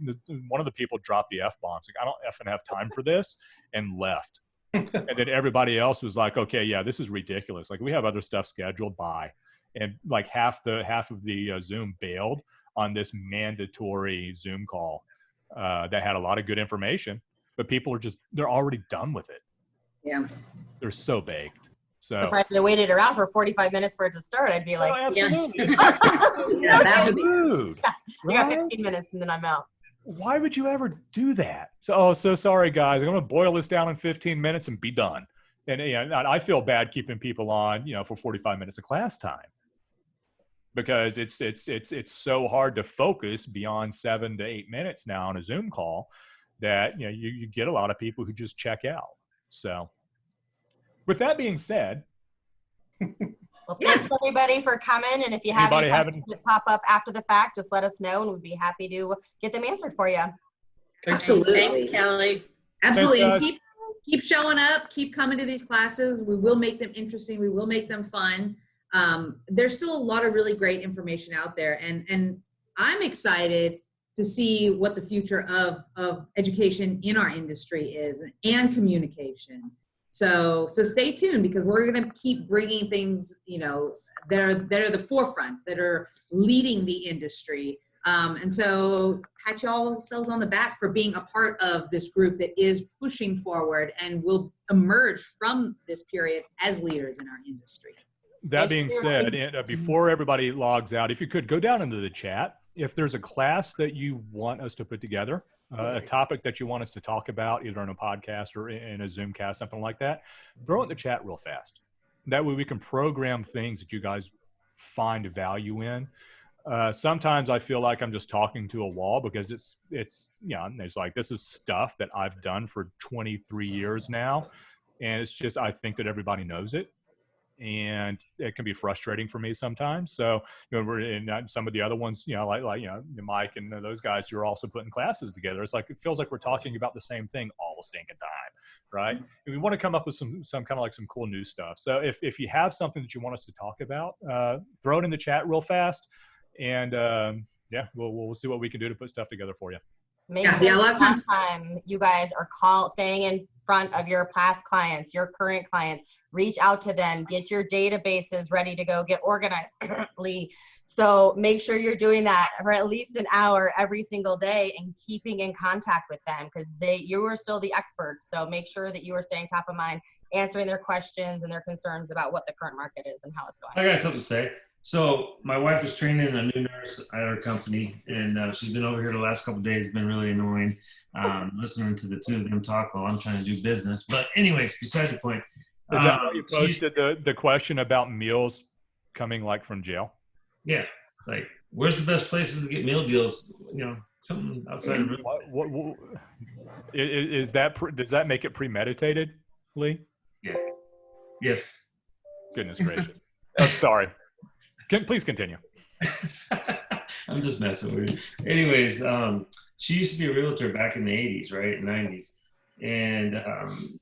one of the people dropped the F-bombs. Like, I don't effing have time for this, and left. And then everybody else was like, okay, yeah, this is ridiculous. Like, we have other stuff scheduled. Bye. And like half of the Zoom bailed on this mandatory Zoom call. That had a lot of good information, but people they're already done with it. Yeah. They're so baked. So if I waited around for 45 minutes for it to start, I'd be like, absolutely. Yeah, that would be rude. You got 15 minutes and then I'm out. Why would you ever do that? So sorry guys, I'm going to boil this down in 15 minutes and be done. And I feel bad keeping people on, for 45 minutes of class time. Because it's so hard to focus beyond 7 to 8 minutes now on a Zoom call that you get a lot of people who just check out. So with that being said, well, thanks everybody for coming, and if you have any questions that pop up after the fact, just let us know and we'd be happy to get them answered for you. Absolutely. Thanks, Kelly. Absolutely. And keep showing up, keep coming to these classes. We will make them interesting, we will make them fun. There's still a lot of really great information out there, and I'm excited to see what the future of education in our industry is and communication. So stay tuned, because we're going to keep bringing things, that are the forefront, that are leading the industry. And so pat y'all selves on the back for being a part of this group that is pushing forward and will emerge from this period as leaders in our industry. That being said, before everybody logs out, if you could go down into the chat, if there's a class that you want us to put together, a topic that you want us to talk about, either on a podcast or in a Zoomcast, something like that, throw it in the chat real fast. That way we can program things that you guys find value in. Sometimes I feel like I'm just talking to a wall, because it's like, this is stuff that I've done for 23 years now. And it's just, I think that everybody knows it. and it can be frustrating for me sometimes. So, we're in some of the other ones, like Mike and those guys who are also putting classes together. It's like, it feels like we're talking about the same thing all the stinking time, right? And we want to come up with some kind of like some cool new stuff. So if you have something that you want us to talk about, throw it in the chat real fast, and we'll see what we can do to put stuff together for you. Make sure a lot of times you guys are staying in front of your past clients, your current clients. Reach out to them, get your databases ready to go, get organized. So make sure you're doing that for at least an hour every single day and keeping in contact with them, because you are still the experts. So make sure that you are staying top of mind, answering their questions and their concerns about what the current market is and how it's going. I got something to say. So my wife is training a new nurse at our company, and she's been over here the last couple of days. Been really annoying listening to the two of them talk while I'm trying to do business. But anyways, beside the point. Is that why you posted the question about meals coming like from jail? Yeah, like where's the best places to get meal deals? Something outside of what is that? Does that make it premeditated, Lee? Yeah. Yes. Goodness gracious. Sorry. Please continue. I'm just messing with you. Anyways, she used to be a realtor back in the 80s, right? 90s. And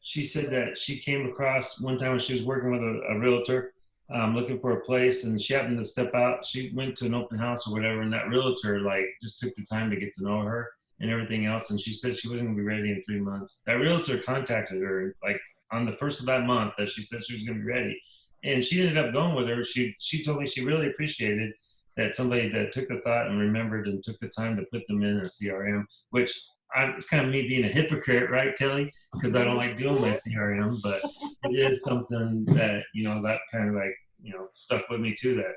she said that she came across one time when she was working with a realtor looking for a place, and she happened to step out. She went to an open house or whatever, and that realtor just took the time to get to know her and everything else. And she said she wasn't going to be ready in 3 months. That realtor contacted her on the first of that month that she said she was going to be ready. And she ended up going with her. She told me she really appreciated that somebody that took the thought and remembered and took the time to put them in a CRM, which it's kind of me being a hypocrite, right, Kelly? Because I don't like doing my CRM, but it is something that, that kind of stuck with me too, that,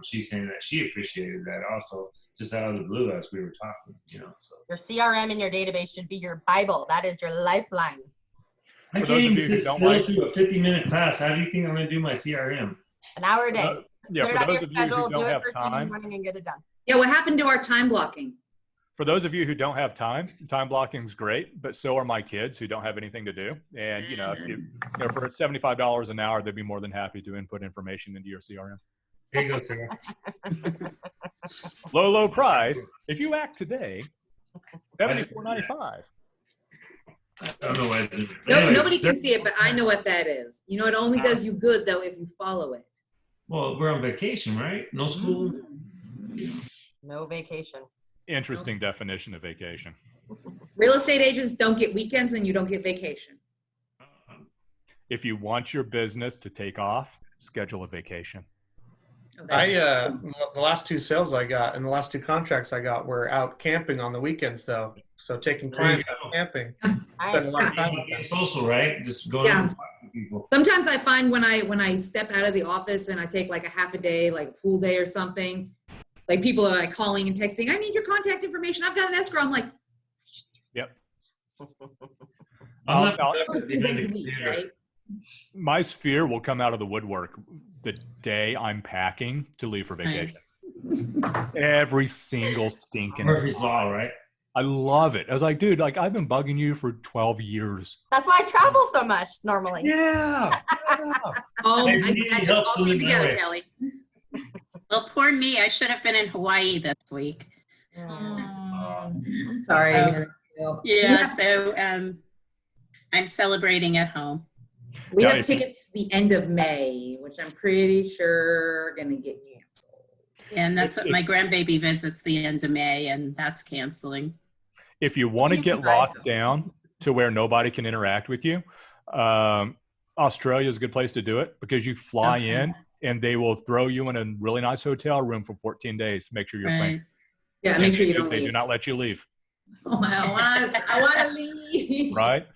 she's saying that she appreciated that also, just out of the blue as we were talking, so. Your CRM in your database should be your Bible. That is your lifeline. I can't even sit still through a 50-minute class. How do you think I'm going to do my CRM? An hour a day. Yeah, for those of you who don't have time. And get it done. Yeah, what happened to our time blocking? For those of you who don't have time blocking's great, but so are my kids who don't have anything to do. And, for $75 an hour, they'd be more than happy to input information into your CRM. There you go, Sarah. Low price. If you act today, $74.95. I don't know why. Nobody can see it, but I know what that is. It only does you good, though, if you follow it. Well, we're on vacation, right? No school? No vacation. Interesting definition of vacation. Real estate agents don't get weekends and you don't get vacation. If you want your business to take off, schedule a vacation. The last two sales I got and the last two contracts I got were out camping on the weekends, though. So taking clients out camping. Nice. A lot of time social, right? Just go out and talk to people. Sometimes I find when I step out of the office and I take like a half a day, like a pool day or something, like people are calling and texting, I need your contact information. I've got an escrow. I'm like, yep. Right? My sphere will come out of the woodwork the day I'm packing to leave for vacation. Every single stinking Murphy's Law, right? I love it. I was like, dude, I've been bugging you for 12 years. That's why I travel so much normally. Yeah. Oh, I just all came together, Kelly. Well, poor me. I should have been in Hawaii this week. I'm sorry. So I'm celebrating at home. We have tickets the end of May, which I'm pretty sure are going to get canceled. And that's what my grandbaby visits the end of May, and that's canceling. If you want to get locked down to where nobody can interact with you, Australia is a good place to do it because you fly in and they will throw you in a really nice hotel room for 14 days. Make sure you're clean. Yeah, make sure you don't leave. They do not let you leave. Oh, I want to leave. Right?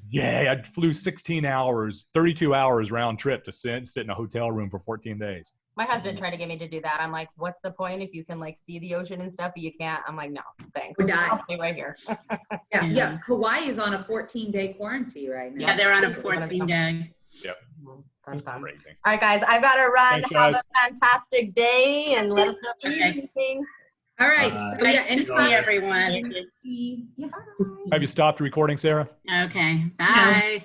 Yeah, I flew 16 hours, 32 hours round trip to sit in a hotel room for 14 days. My husband tried to get me to do that. I'm like, what's the point if you can see the ocean and stuff, but you can't? I'm like, no, thanks. We're dying. I'll stay right here. Yeah. Hawaii is on a 14-day quarantine right now. Yeah, they're on a 14-day. Yep. Fun. Crazy. All right, guys, I've got to run. Thanks, Have a fantastic day and let us know if you need anything. All right. Nice to see everyone. Yeah. Have you stopped recording, Sarah? Okay. Bye. No.